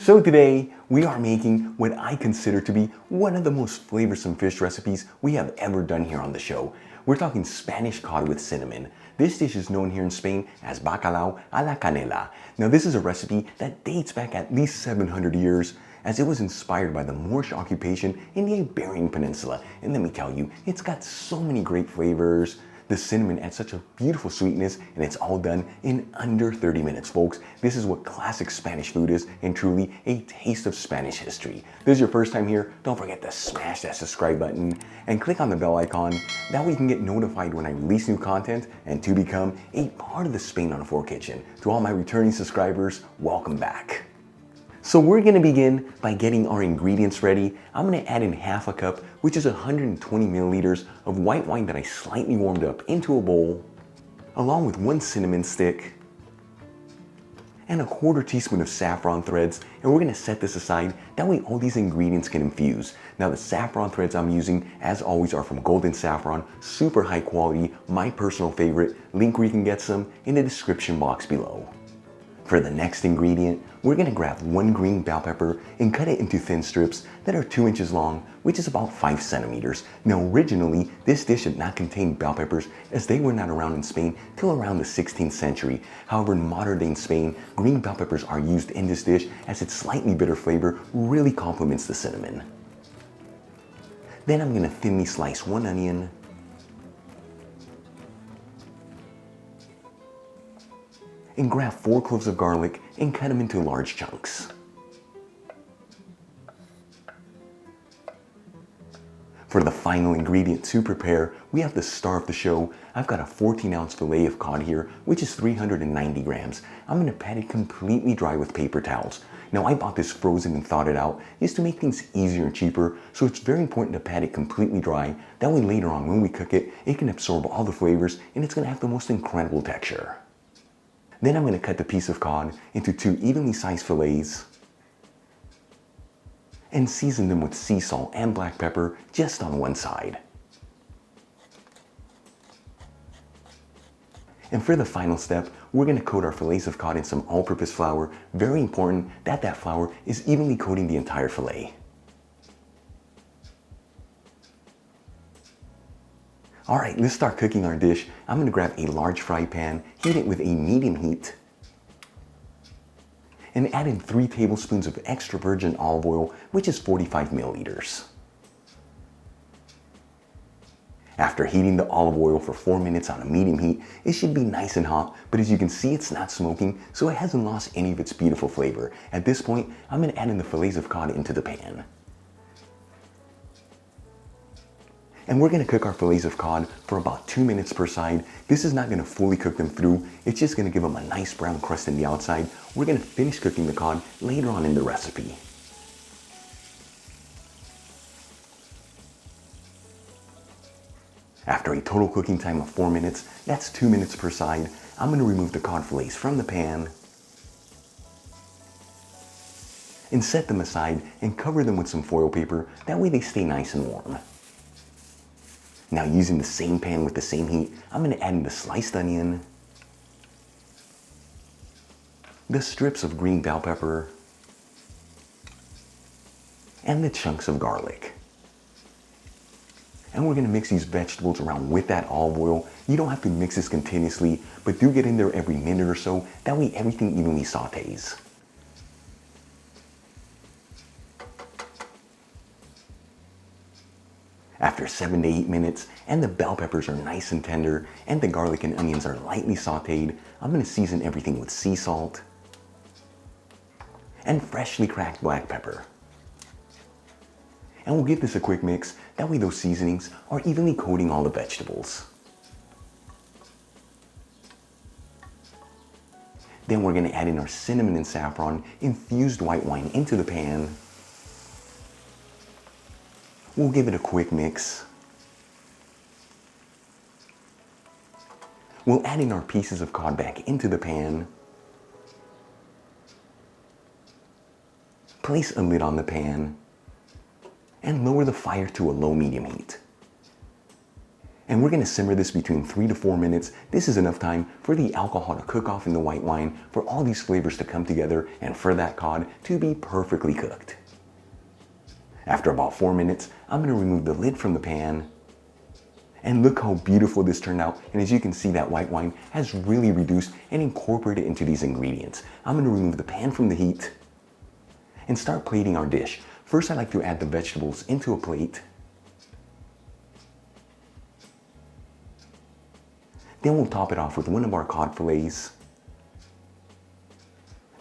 So today, we are making what I consider to be one of the most flavorsome fish recipes we have ever done here on the show. We're talking Spanish cod with cinnamon. This dish is known here in Spain as bacalao a la canela. Now this is a recipe that dates back at least 700 years, as it was inspired by the Moorish occupation in the Iberian Peninsula. And let me tell you, it's got so many great flavors. The cinnamon adds such a beautiful sweetness, and it's all done in under 30 minutes, folks. This is what classic Spanish food is, and truly a taste of Spanish history. If this is your first time here, don't forget to smash that subscribe button and click on the bell icon. That way you can get notified when I release new content and to become a part of the Spain on 4 kitchen. To all my returning subscribers, welcome back. So we're gonna begin by getting our ingredients ready. I'm gonna add in half a cup, which is 120 milliliters of white wine that I slightly warmed up into a bowl, along with 1 cinnamon stick and a 1/4 teaspoon of saffron threads. And we're gonna set this aside, that way all these ingredients can infuse. Now the saffron threads I'm using, as always, are from Golden Saffron, super high quality, my personal favorite. Link where you can get some in the description box below. For the next ingredient, we're gonna grab 1 green bell pepper and cut it into thin strips that are 2 inches long, which is about 5 centimeters. Now originally, this dish did not contain bell peppers, as they were not around in Spain till around the 16th century. However, in modern day Spain, green bell peppers are used in this dish, as its slightly bitter flavor really complements the cinnamon. Then I'm gonna thinly slice 1 onion, and grab 4 cloves of garlic and cut them into large chunks. For the final ingredient to prepare, we have the star of the show. I've got a 14-ounce fillet of cod here, which is 390 grams. I'm gonna pat it completely dry with paper towels. Now I bought this frozen and thawed it out just to make things easier and cheaper, so it's very important to pat it completely dry. That way later on when we cook it, it can absorb all the flavors and it's gonna have the most incredible texture. Then I'm going to cut the piece of cod into 2 evenly sized fillets and season them with sea salt and black pepper just on one side. And for the final step, we're going to coat our fillets of cod in some all-purpose flour. Very important that that flour is evenly coating the entire fillet. Alright, let's start cooking our dish. I'm going to grab a large fry pan, heat it with a medium heat, and add in 3 tablespoons of extra virgin olive oil, which is 45 milliliters. After heating the olive oil for 4 minutes on a medium heat, it should be nice and hot, but as you can see, it's not smoking, so it hasn't lost any of its beautiful flavor. At this point, I'm going to add in the fillets of cod into the pan. And we're gonna cook our fillets of cod for about 2 minutes per side. This is not gonna fully cook them through. It's just gonna give them a nice brown crust in the outside. We're gonna finish cooking the cod later on in the recipe. After a total cooking time of 4 minutes, that's 2 minutes per side, I'm gonna remove the cod fillets from the pan and set them aside and cover them with some foil paper. That way they stay nice and warm. Now using the same pan with the same heat, I'm going to add in the sliced onion, the strips of green bell pepper, and the chunks of garlic. And we're going to mix these vegetables around with that olive oil. You don't have to mix this continuously, but do get in there every minute or so. That way everything evenly sautés. After 7 to 8 minutes, and the bell peppers are nice and tender, and the garlic and onions are lightly sauteed, I'm going to season everything with sea salt and freshly cracked black pepper. And we'll give this a quick mix, that way those seasonings are evenly coating all the vegetables. Then we're going to add in our cinnamon and saffron infused white wine into the pan. We'll give it a quick mix. We'll add in our pieces of cod back into the pan. Place a lid on the pan and lower the fire to a low-medium heat. And we're gonna simmer this between 3 to 4 minutes. This is enough time for the alcohol to cook off in the white wine, for all these flavors to come together, and for that cod to be perfectly cooked. After about 4 minutes, I'm gonna remove the lid from the pan. And look how beautiful this turned out. And as you can see, that white wine has really reduced and incorporated into these ingredients. I'm gonna remove the pan from the heat and start plating our dish. First, I like to add the vegetables into a plate. Then we'll top it off with one of our cod fillets,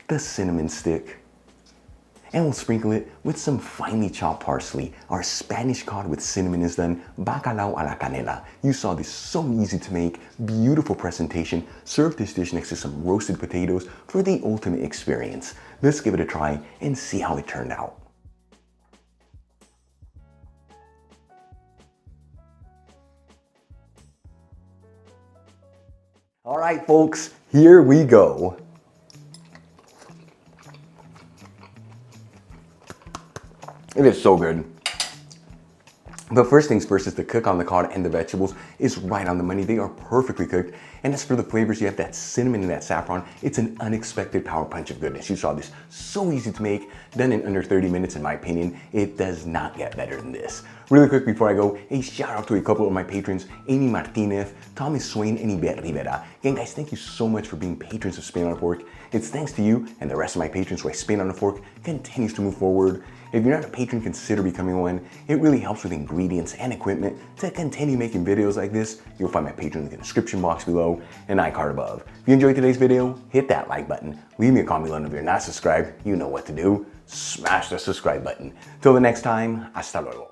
the cinnamon stick, and we'll sprinkle it with some finely chopped parsley. Our Spanish cod with cinnamon is done, bacalao a la canela. You saw this, so easy to make, beautiful presentation. Serve this dish next to some roasted potatoes for the ultimate experience. Let's give it a try and see how it turned out. All right, folks, here we go. It is so good. But first things first is the cook on the cod and the vegetables is right on the money. They are perfectly cooked. And as for the flavors, you have that cinnamon and that saffron. It's an unexpected power punch of goodness. You saw this, so easy to make, done in under 30 minutes in my opinion. It does not get better than this. Really quick before I go, a shout out to a couple of my patrons, Amy Martinez, Thomas Swain, and Yvette Rivera. Again guys, thank you so much for being patrons of Spain on a Fork. It's thanks to you and the rest of my patrons why Spain on a Fork continues to move forward. If you're not a patron, consider becoming one. It really helps with ingredients and equipment to continue making videos like this. You'll find my Patreon in the description box below and iCard above. If you enjoyed today's video, hit that like button. Leave me a comment below if you're not subscribed. You know what to do. Smash the subscribe button. Till the next time, hasta luego.